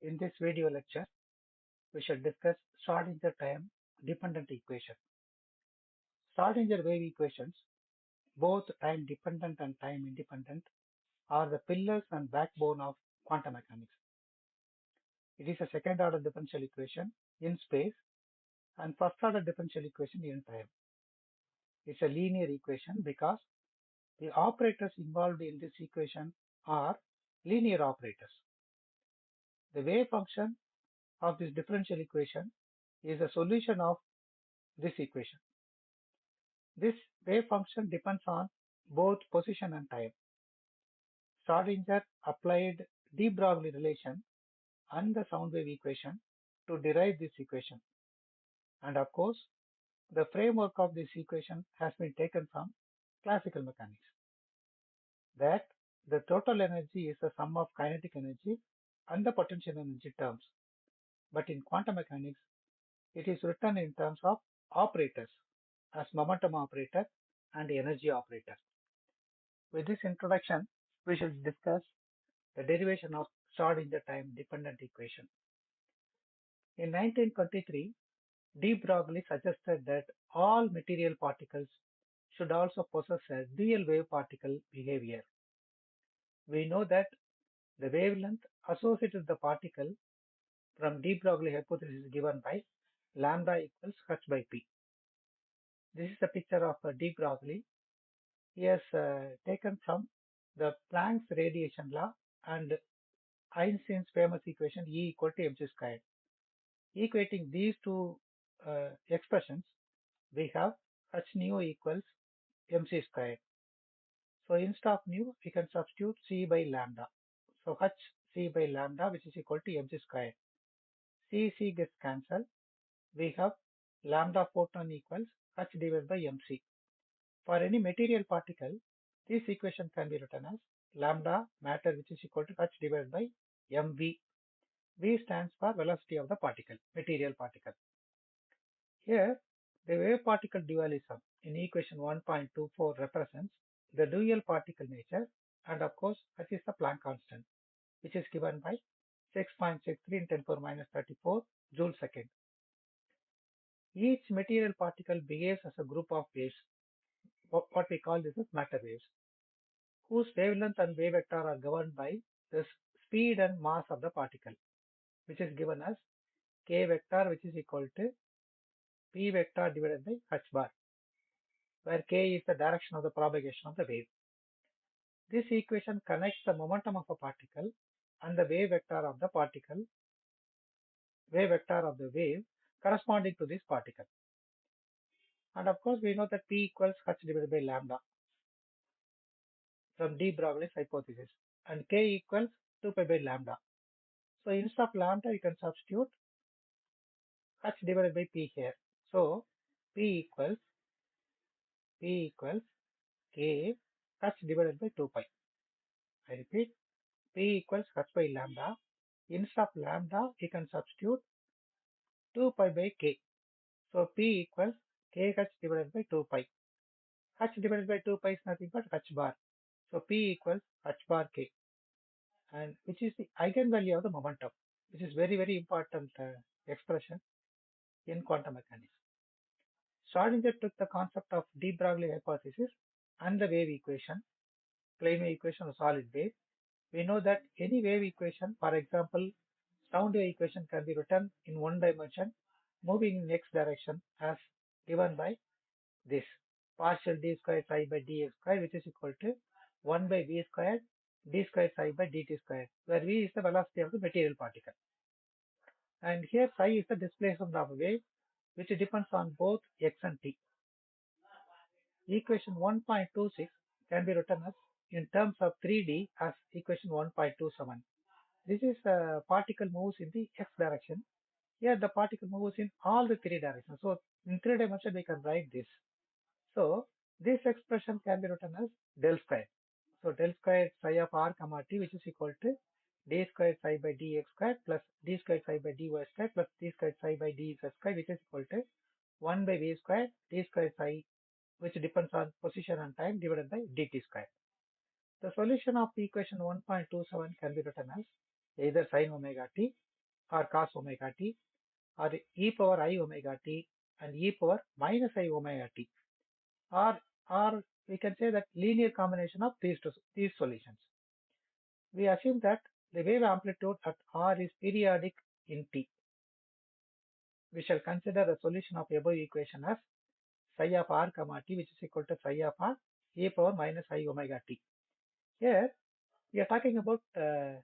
In this video lecture, we shall discuss Schrödinger time dependent equation. Schrödinger wave equations, both time dependent and time independent, are the pillars and backbone of quantum mechanics. It is a second order differential equation in space and first order differential equation in time. It's a linear equation because the operators involved in this equation are linear operators. The wave function of this differential equation is a solution of this equation. This wave function depends on both position and time. Schrödinger applied de Broglie relation and the sound wave equation to derive this equation. And of course, the framework of this equation has been taken from classical mechanics. That the total energy is the sum of kinetic energy and the potential energy terms. But in quantum mechanics, it is written in terms of operators as momentum operator and energy operator. With this introduction, we shall discuss the derivation of Schrödinger time dependent equation. In 1923, de Broglie suggested that all material particles should also possess a dual wave particle behavior. We know that the wavelength associated with the particle from de Broglie hypothesis is given by lambda equals h by p. This is a picture of de Broglie. He has taken from the Planck's radiation law and Einstein's famous equation E equal to mc squared. Equating these two expressions, we have h nu equals mc squared. So instead of nu, we can substitute c by lambda. So h c by lambda, which is equal to mc squared. C gets cancelled. We have lambda photon equals h divided by mc. For any material particle, this equation can be written as lambda matter, which is equal to h divided by mv. V stands for velocity of the particle, material particle. Here, the wave particle dualism in equation 1.24 represents the dual particle nature, and of course, h is the Planck constant, which is given by 6.63 in 10 power minus 34 joule second. Each material particle behaves as a group of waves, what we call this as matter waves, whose wavelength and wave vector are governed by the speed and mass of the particle, which is given as k vector, which is equal to p vector divided by h bar, where k is the direction of the propagation of the wave. This equation connects the momentum of a particle and the wave vector of the particle, wave vector of the wave corresponding to this particle. And of course, we know that p equals h divided by lambda from de Broglie's hypothesis, and k equals 2 pi by lambda. So instead of lambda, you can substitute h divided by p here. So p equals k h divided by 2 pi. I repeat, p equals h by lambda. Instead of lambda, you can substitute 2 pi by k. So p equals kh divided by 2 pi. H divided by 2 pi is nothing but h bar. So p equals h bar k, and which is the eigenvalue of the momentum, which is very, very important expression in quantum mechanics. Schrödinger took the concept of de Broglie hypothesis and the wave equation, plane wave equation of solid wave. We know that any wave equation, for example, sound wave equation, can be written in one dimension, moving in x direction as given by this partial d squared psi by dx squared, which is equal to 1 by v squared d squared psi by dt squared, where v is the velocity of the material particle. And here psi is the displacement of a wave, which depends on both x and t. Equation 1.26 can be written as in terms of 3D as equation 1.27. This is a particle moves in the x direction. Here the particle moves in all the three directions. So in 3 dimension we can write this. So this expression can be written as del square. So del square psi of r comma t, which is equal to d squared psi by dx squared plus d squared psi by dy squared plus d squared psi by dz squared, which is equal to 1 by v squared d squared psi, which depends on position and time, divided by dt squared. The solution of equation 1.27 can be written as either sin omega t or cos omega t, or e power I omega t and e power minus I omega t, or we can say that linear combination of these solutions. We assume that the wave amplitude at r is periodic in t. We shall consider the solution of above equation as psi of r comma t, which is equal to psi of r e power minus I omega t. Here we are talking about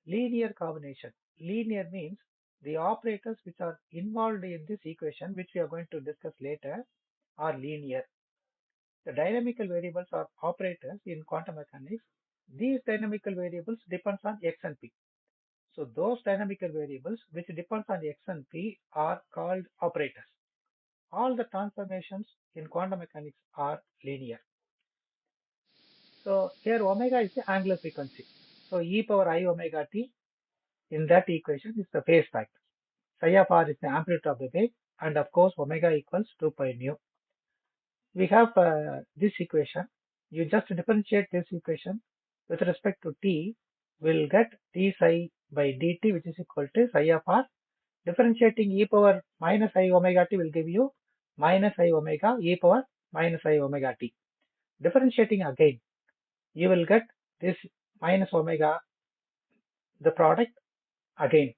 linear combination. Linear means the operators which are involved in this equation, which we are going to discuss later, are linear. The dynamical variables are operators in quantum mechanics. These dynamical variables depends on x and p. So those dynamical variables which depends on x and p are called operators. All the transformations in quantum mechanics are linear. So here omega is the angular frequency. So e power I omega t in that equation is the phase factor. Psi of r is the amplitude of the wave, and of course omega equals 2 pi nu. We have this equation. You just differentiate this equation with respect to t. We'll get d psi by dt, which is equal to psi of r. Differentiating e power minus I omega t will give you minus I omega e power minus I omega t. Differentiating again, you will get this minus omega, the product again.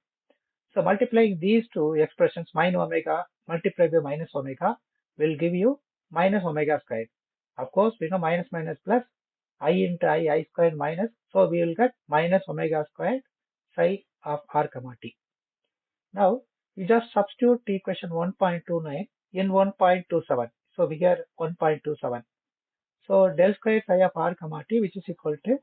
So multiplying these two expressions, min omega multiplied by minus omega, will give you minus omega squared. Of course, we know minus minus plus I into I squared minus. So we will get minus omega squared psi of r comma t. Now we just substitute equation 1.29 in 1.27. So we get 1.27. So del square psi of r comma t, which is equal to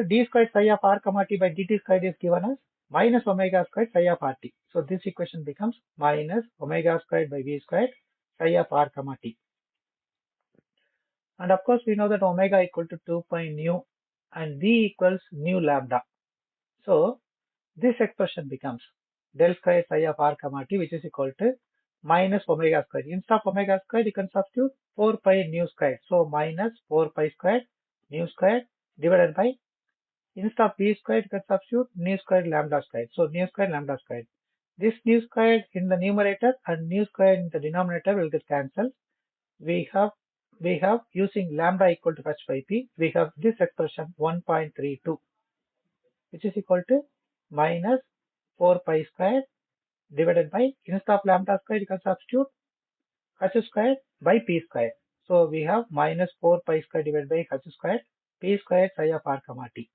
d squared psi of r comma t by dt squared is given as minus omega squared psi of rt. So this equation becomes minus omega squared by v squared psi of r comma t. And of course we know that omega equal to 2 pi nu and v equals nu lambda. So this expression becomes del square psi of r comma t, which is equal to minus omega squared. Instead of omega squared, you can substitute 4 pi nu squared. So minus 4 pi squared nu squared divided by, instead of v squared, you can substitute nu squared lambda squared. So nu squared lambda squared. This nu squared in the numerator and nu squared in the denominator will get cancelled. We have using lambda equal to h by p, we have this expression 1.32, which is equal to minus 4 pi squared divided by, instead of lambda squared, you can substitute h squared by p squared. So we have minus 4 pi squared divided by h squared p squared psi of r comma t.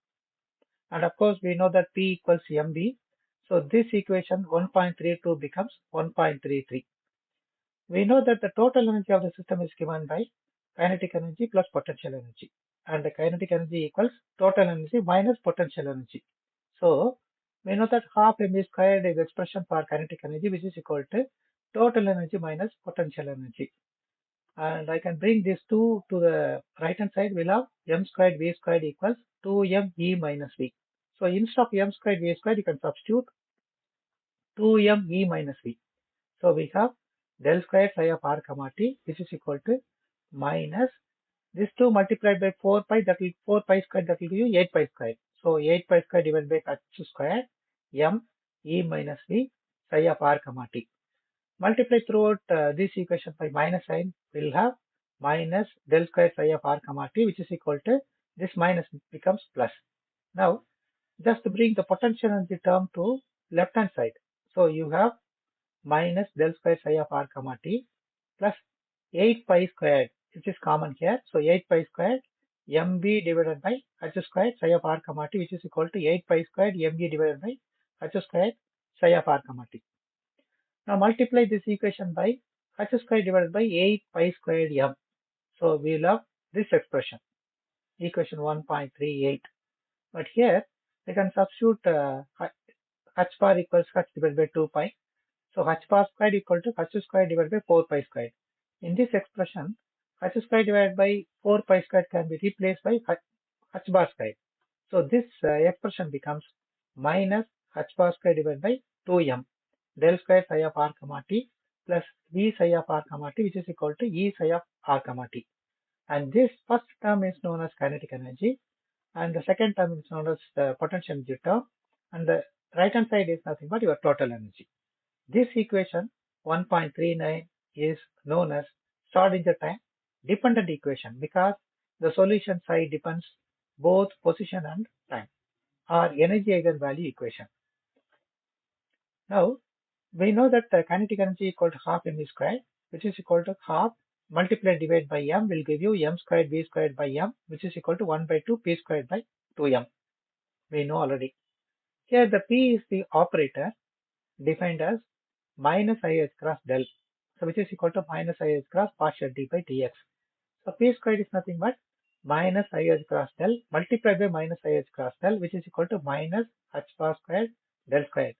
And of course, we know that P equals mb. So this equation 1.32 becomes 1.33. We know that the total energy of the system is given by kinetic energy plus potential energy. And the kinetic energy equals total energy minus potential energy. So we know that half mb squared is expression for kinetic energy, which is equal to total energy minus potential energy. And I can bring these two to the right hand side. We'll have m squared v squared equals 2m e minus v. So instead of m squared v squared, you can substitute 2m e minus v. So we have del squared psi of r comma t, which is equal to minus this 2 multiplied by 4 pi, that will 4 pi squared, that will give you 8 pi squared. So 8 pi squared divided by h squared m e minus v psi of r comma t. Multiply throughout this equation by minus sign, we'll have minus del square psi of r comma t, which is equal to, this minus becomes plus. Now just bring the potential energy term to left hand side. So you have minus del square psi of r comma t plus 8 pi squared, which is common here. So 8 pi squared mb divided by h squared psi of r comma t, which is equal to 8 pi squared mb divided by h squared psi of r comma t. Now multiply this equation by h squared divided by 8 pi squared m. So we'll have this expression, equation 1.38. But here we can substitute h bar equals h divided by 2 pi. So h bar squared equal to h squared divided by 4 pi squared. In this expression, h squared divided by 4 pi squared can be replaced by h bar squared. So this expression becomes minus h bar squared divided by 2m del square psi of r comma t plus v psi of r comma t, which is equal to e psi of r comma t. And this first term is known as kinetic energy, and the second term is known as the potential energy term, and the right hand side is nothing but your total energy. This equation 1.39 is known as Schrödinger time dependent equation because the solution side depends both position and time, or energy eigenvalue equation. Now we know that the kinetic energy equal to half mv squared, which is equal to half multiplied divided by m will give you m squared v squared by m, which is equal to 1 by 2 p squared by 2m. We know already. Here the p is the operator defined as minus IH cross del, so which is equal to minus IH cross partial d by dx. So p squared is nothing but minus IH cross del multiplied by minus IH cross del, which is equal to minus h bar squared del squared.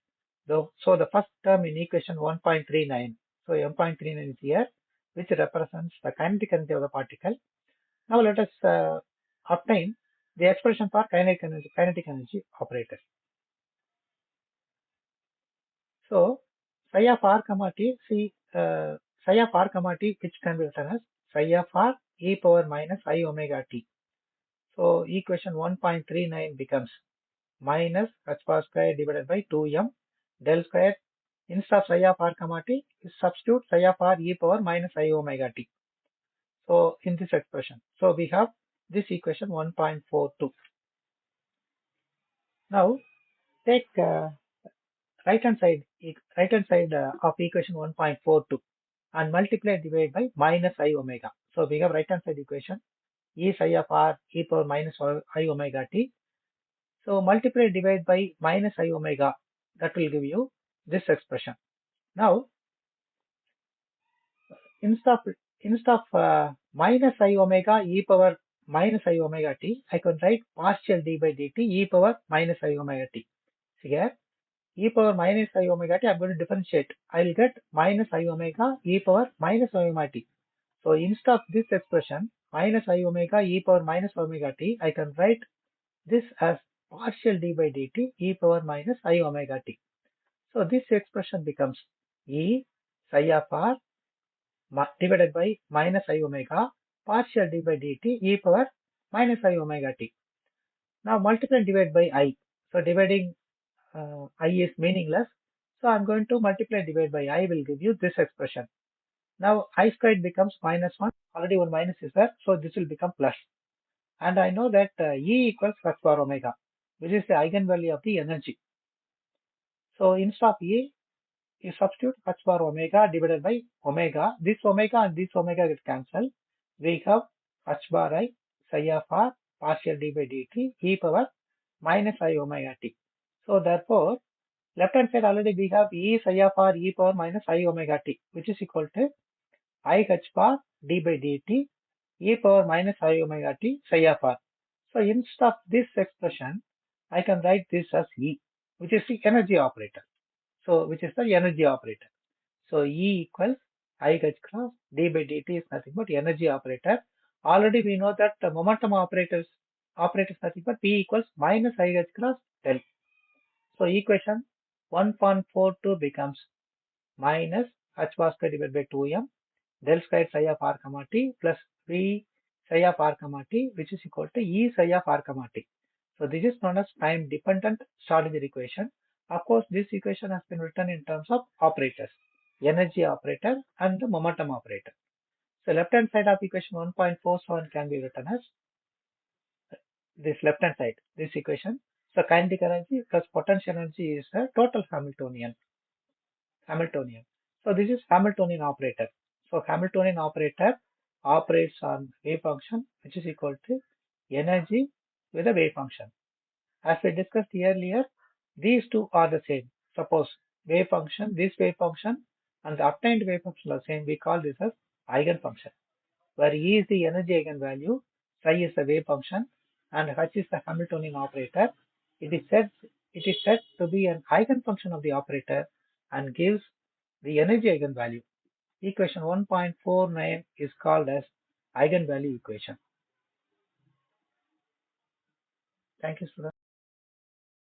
So the first term in equation 1.39, so 1.39 is here, which represents the kinetic energy of the particle. Now let us obtain the expression for kinetic energy operator. So psi of r comma t, see psi of r comma t, which can be written as psi of r e power minus I omega t. So equation 1.39 becomes minus h bar square divided by 2m del square. Instead of psi of r comma t, substitute psi of r e power minus I omega t. So in this expression, so we have this equation 1.42. Now take right hand side of equation 1.42 and multiply and divide by minus I omega. So we have right hand side equation e psi of r e power minus I omega t. So multiply and divide by minus I omega, that will give you this expression. Now instead of minus I omega e power minus I omega t, I can write partial d by dt e power minus I omega t. So here e power minus I omega t, I'm going to differentiate. I will get minus I omega e power minus omega t. So instead of this expression minus I omega e power minus omega t, I can write this as partial d by dt e power minus I omega t. So this expression becomes e psi of r divided by minus I omega partial d by dt e power minus I omega t. Now multiply and divide by I. So dividing I is meaningless. So I'm going to multiply and divide by I will give you this expression. Now I squared becomes minus 1. Already one minus is there. So this will become plus. And I know that E equals h bar omega, which is the eigenvalue of the energy. So instead of E, you substitute h bar omega divided by omega. This omega and this omega get cancelled. We have h bar I psi of r partial d by dt e power minus I omega t. So therefore, left hand side already we have e psi of r e power minus I omega t, which is equal to I h bar d by dt e power minus I omega t psi of r. So instead of this expression, I can write this as E, which is the energy operator. So which is the energy operator. So E equals I h cross d by dt is nothing but energy operator. Already we know that the momentum operator is nothing but P equals minus I h cross del. So equation 1.42 becomes minus h bar square divided by 2m del square psi of r comma t plus v psi of r comma t, which is equal to E psi of r comma t. So this is known as time dependent Schrödinger equation. Of course, this equation has been written in terms of operators, energy operator and the momentum operator. So left hand side of equation 1.47 can be written as this left hand side, this equation. So kinetic energy plus potential energy is the total Hamiltonian. So this is Hamiltonian operator. So Hamiltonian operator operates on wave function, which is equal to energy with a wave function. As we discussed earlier, these two are the same. Suppose wave function, this wave function and the obtained wave function are the same. We call this as eigenfunction, where E is the energy eigenvalue, psi is the wave function, and H is the Hamiltonian operator. It is said to be an eigenfunction of the operator and gives the energy eigenvalue. Equation 1.49 is called as eigenvalue equation. Thank you, students.